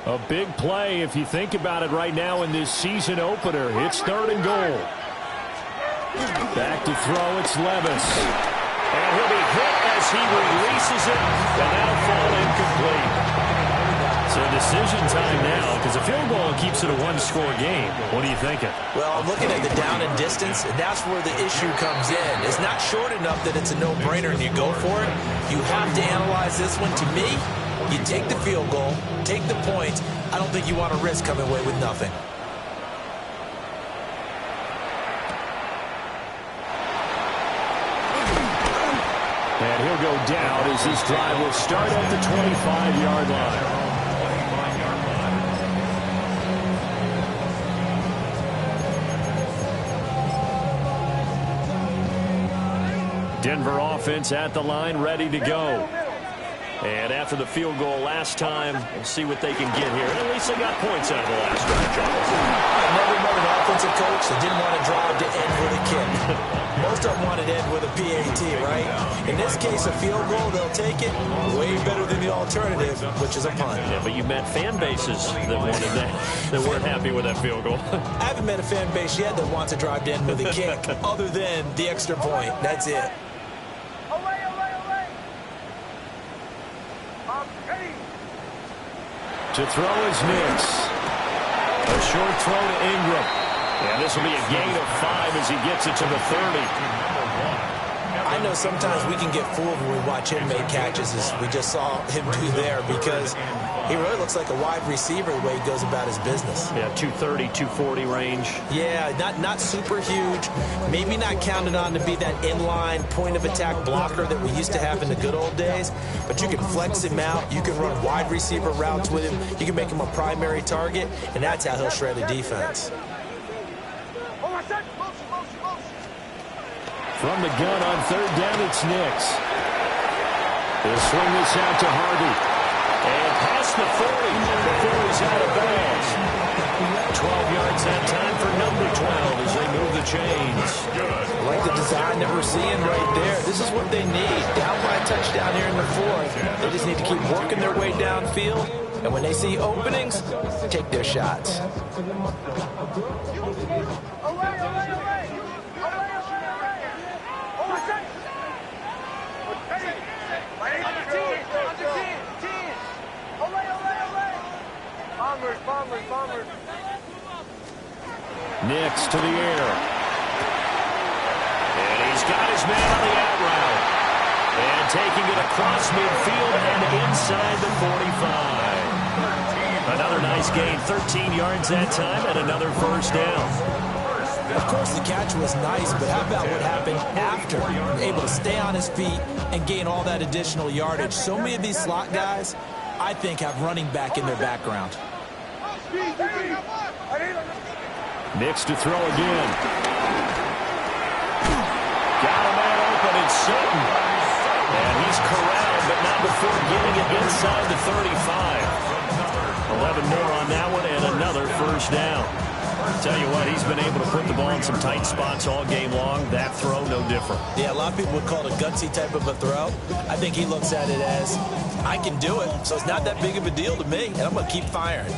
[SPEAKER 1] A big play if you think about it right now in this season opener. It's 3rd and goal. Back to throw, it's Levis. And he'll be hit as he releases it, and that'll fall incomplete. So decision time now, because a field goal keeps it a 1-score game. What are you thinking?
[SPEAKER 2] Well, I'm looking at the down and distance, and that's where the issue comes in. It's not short enough that it's a no-brainer and you go for it. You have to analyze this one. To me, you take the field goal, take the points. I don't think you want to risk coming away with nothing.
[SPEAKER 1] And he'll go down as this drive will start at the 25-yard line. Denver offense at the line, ready to go. And after the field goal last time, we'll see what they can get here. And at least they got points out of the last drive, Charles.
[SPEAKER 2] I've never met an offensive coach that didn't want to drive to end with a kick. Most of them wanted to end with a PAT, right? In this case, a field goal, they'll take it way better than the alternative, which is a punt.
[SPEAKER 1] Yeah, but you met fan bases that wanted that, that weren't happy with that field goal.
[SPEAKER 2] I haven't met a fan base yet that wants to drive to end with a kick, other than the extra point. That's it.
[SPEAKER 1] To throw is Nix. A short throw to Ingram. And this will be a gain of 5 as he gets it to the 30.
[SPEAKER 2] I know sometimes we can get fooled when we watch him make catches, as we just saw him do there, because he really looks like a wide receiver the way he goes about his business.
[SPEAKER 1] Yeah, 230, 240 range.
[SPEAKER 2] Yeah, not super huge. Maybe not counted on to be that inline point-of-attack blocker that we used to have in the good old days, but you can flex him out. You can run wide receiver routes with him. You can make him a primary target, and that's how he'll shred the defense.
[SPEAKER 1] From the gun on 3rd down, it's Nix. They'll swing this out to Harvey. And past the 40 before he's out of bounds. 12 yards that time for number 12 as they move the chains.
[SPEAKER 3] I like the design that we're seeing right there. This is what they need. Down by a touchdown here in the fourth. They just need to keep working their way downfield. And when they see openings, take their shots.
[SPEAKER 6] Bombers.
[SPEAKER 1] Nix to the air. And he's got his man on the out route. And taking it across midfield and inside the 45. Another nice gain, 13 yards that time, and another first down.
[SPEAKER 2] Of course, the catch was nice, but how about what happened after? Able to stay on his feet and gain all that additional yardage. So many of these slot guys, I think, have running back in their background.
[SPEAKER 1] Nix to throw again. Got a man open in Sutton. And he's corralled, but not before getting it inside the 35. 11 more on that one and another first down. Tell you what, he's been able to put the ball in some tight spots all game long. That throw, no different.
[SPEAKER 2] Yeah, a lot of people would call it a gutsy type of a throw. I think he looks at it as, I can do it, so it's not that big of a deal to me, and I'm going to keep firing.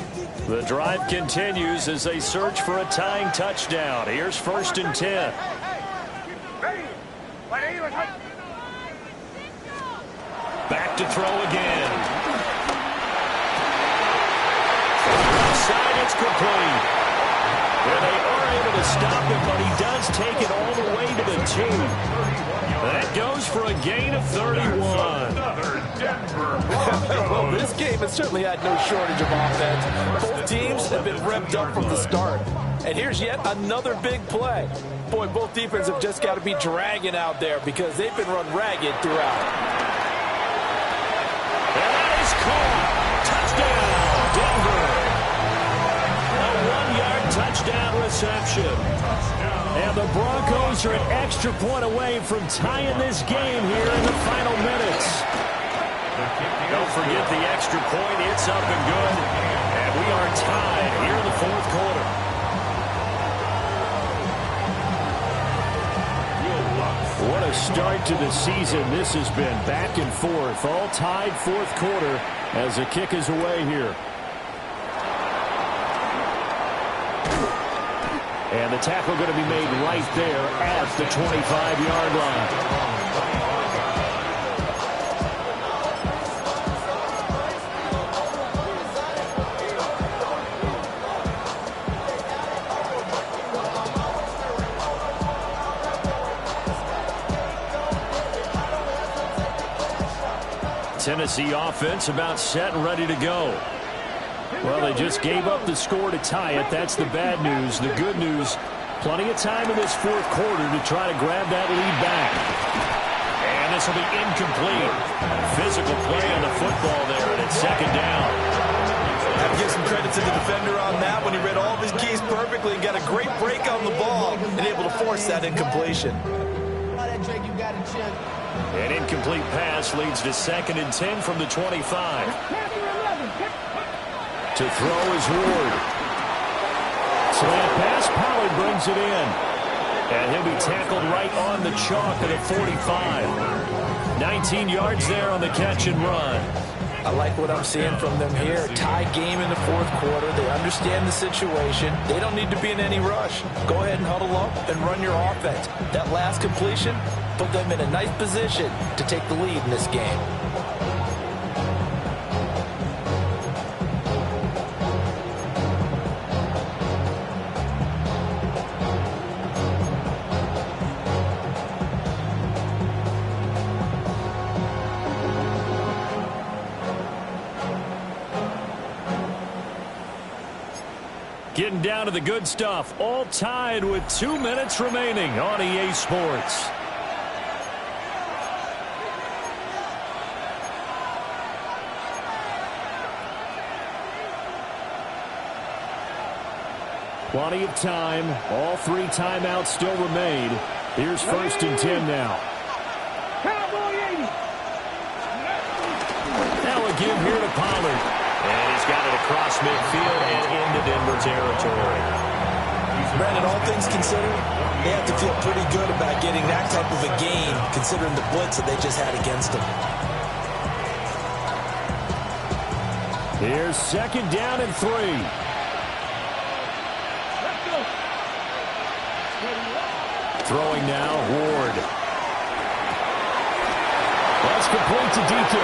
[SPEAKER 1] The drive continues as they search for a tying touchdown. Here's 1st and 10. Back to throw again. Side, it's complete. And they are able to stop him, but he does take it all the way to the 2. That goes for a gain of 31.
[SPEAKER 3] Well, this game has certainly had no shortage of offense. Both teams have been revved up from the start. And here's yet another big play. Boy, both defenses have just got to be dragging out there because they've been run ragged throughout.
[SPEAKER 1] And that is caught. Touchdown, Denver. Touchdown reception. And the Broncos are an extra point away from tying this game here in the final minutes. Don't forget the extra point. It's up and good. And we are tied here in the fourth quarter. What a start to the season this has been. Back and forth. All tied fourth quarter as the kick is away here. And the tackle going to be made right there at the 25-yard line. Tennessee offense about set and ready to go. Well, they just gave up the score to tie it. That's the bad news. The good news, plenty of time in this fourth quarter to try to grab that lead back. And this will be incomplete. Physical play on the football there, and it's second down.
[SPEAKER 2] I have to give some credit to the defender on that when he read all of his keys perfectly and got a great break on the ball and able to force that incompletion.
[SPEAKER 1] An incomplete pass leads to 2nd and 10 from the 25. To throw is Ward. Slant pass, Pollard brings it in. And he'll be tackled right on the chalk at the 45. 19 yards there on the catch and run.
[SPEAKER 3] I like what I'm seeing from them here. Tie game in the fourth quarter. They understand the situation. They don't need to be in any rush. Go ahead and huddle up and run your offense. That last completion put them in a nice position to take the lead in this game.
[SPEAKER 1] Getting down to the good stuff. All tied with 2 minutes remaining on EA Sports. Plenty of time. All 3 timeouts still remain. Here's 1st and 10 now. Now a give here to Pollard. And he's got it across midfield and into Denver territory.
[SPEAKER 2] Brandon, all things considered, they have to feel pretty good about getting that type of a gain, considering the blitz that they just had against them.
[SPEAKER 1] Here's 2nd down and 3. Throwing now, Ward. That's complete to DK.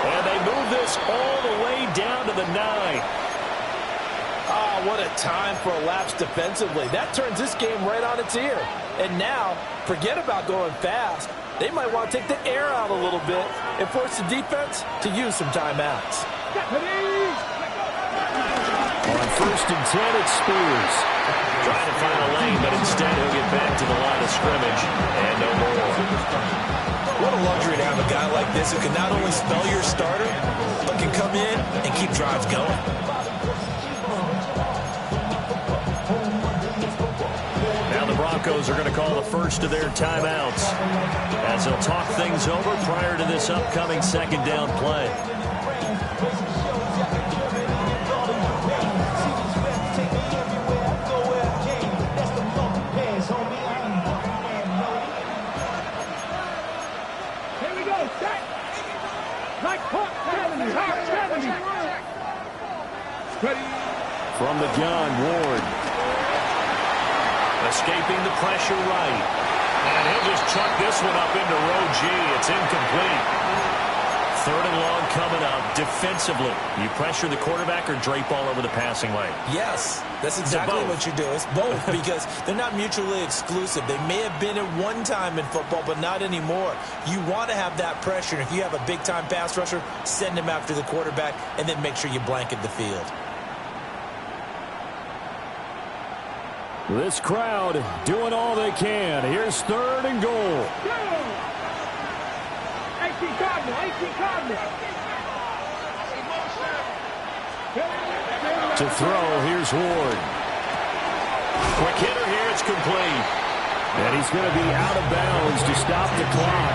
[SPEAKER 1] And they move this all the way down to the 9.
[SPEAKER 3] Oh, what a time for a lapse defensively. That turns this game right on its ear. And now, forget about going fast. They might want to take the air out a little bit and force the defense to use some timeouts.
[SPEAKER 1] On 1st and 10, it's Spears. Trying to find a lane, but instead he'll get back to the line of scrimmage. And no more.
[SPEAKER 2] What a luxury to have a guy like this who can not only spell your starter, but can come in and keep drives going.
[SPEAKER 1] Now the Broncos are going to call the first of their timeouts as they'll talk things over prior to this upcoming 2nd down play. From the gun, Ward. Escaping the pressure right. And he'll just chuck this one up into row G. It's incomplete. 3rd and long coming up. Defensively, you pressure the quarterback or drape all over the passing lane?
[SPEAKER 2] Yes, that's exactly what you do. It's both because they're not mutually exclusive. They may have been at one time in football, but not anymore. You want to have that pressure. And if you have a big-time pass rusher, send him after the quarterback and then make sure you blanket the field.
[SPEAKER 1] This crowd doing all they can. Here's 3rd and goal. To throw, here's Ward. Quick hitter here, it's complete. And he's going to be out of bounds to stop the clock.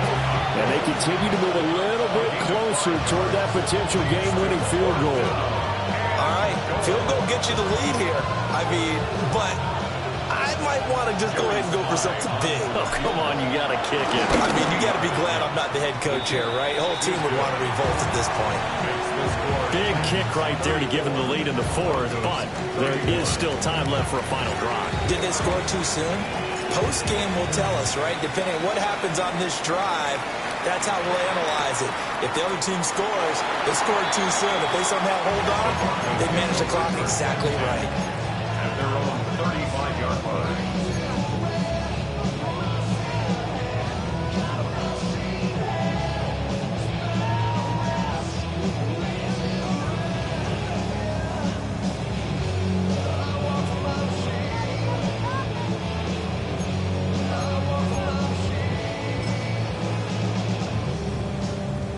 [SPEAKER 1] And they continue to move a little bit closer toward that potential game-winning field goal.
[SPEAKER 2] All right, field goal gets you the lead here. I mean, but I might want to just go ahead and go for something big.
[SPEAKER 1] Oh, come on, you got to kick it.
[SPEAKER 2] I mean, you got to be glad I'm not the head coach here, right? The whole team would want to revolt at this point.
[SPEAKER 1] Big kick right there to give them the lead in the 4th, but there is still time left for a final drive.
[SPEAKER 2] Did they score too soon? Post-game will tell us, right? Depending on what happens on this drive, that's how we'll analyze it. If the other team scores, they scored too soon. If they somehow hold on, they manage the clock exactly right.
[SPEAKER 5] At their own 35-yard line.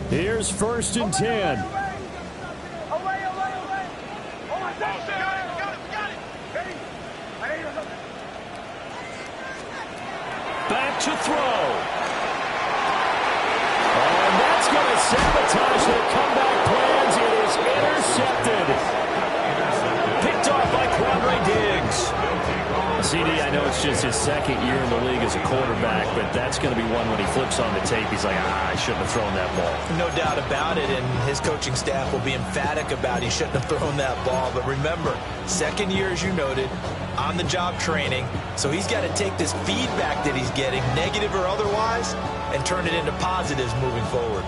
[SPEAKER 1] Here's 1st and 10. Back to throw. And that's going to sabotage their comeback plans. It is intercepted. Picked off by Quandre Diggs. CD, I know it's just his 2nd year in the league as a quarterback, but that's going to be one when he flips on the tape. He's like, I shouldn't have thrown that ball.
[SPEAKER 2] No doubt about it, and his coaching staff will be emphatic about he shouldn't have thrown that ball. But remember, 2nd year, as you noted, on-the-job training. So he's got to take this feedback that he's getting, negative or otherwise, and turn it into positives moving forward.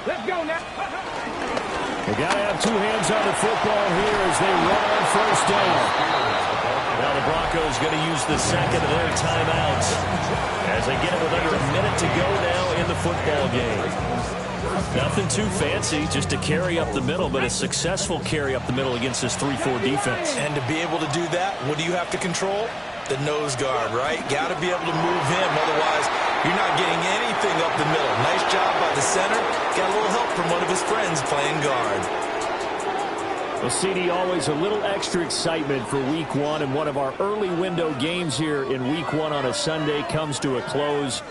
[SPEAKER 6] Let's go now.
[SPEAKER 1] They got to have 2 hands on the football here as they run on 1st down. Now the Broncos going to use the 2nd of their timeouts as they get it with under a minute to go now in the football game. Nothing too fancy, just a carry up the middle, but a successful carry up the middle against this 3-4 defense.
[SPEAKER 2] And to be able to do that, what do you have to control? The nose guard, right? Got to be able to move him, otherwise you're not getting anything up the middle. Nice job by the center. Got a little help from one of his friends playing guard.
[SPEAKER 1] Well, CD, always a little extra excitement for Week 1, and one of our early window games here in Week 1 on a Sunday comes to a close.